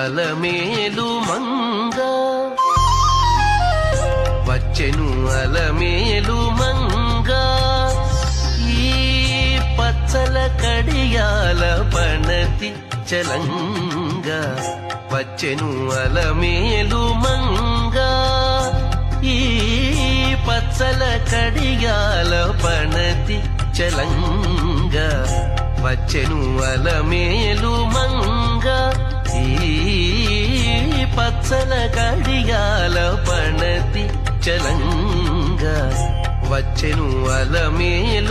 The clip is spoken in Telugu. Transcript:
అలమేలు మంగ వచ్చెను అలమేలు మంగ ఈ పచ్చల కడియాల పణతి చలంగ వచ్చెను అలమేలు మంగ ఈ పచ్చల కడియాల పణతి చలంగ వచ్చెను అలమేలు మంగ ఈ పచ్చల కడియాల పణతి చలంగ వచ్చెను అలమేలు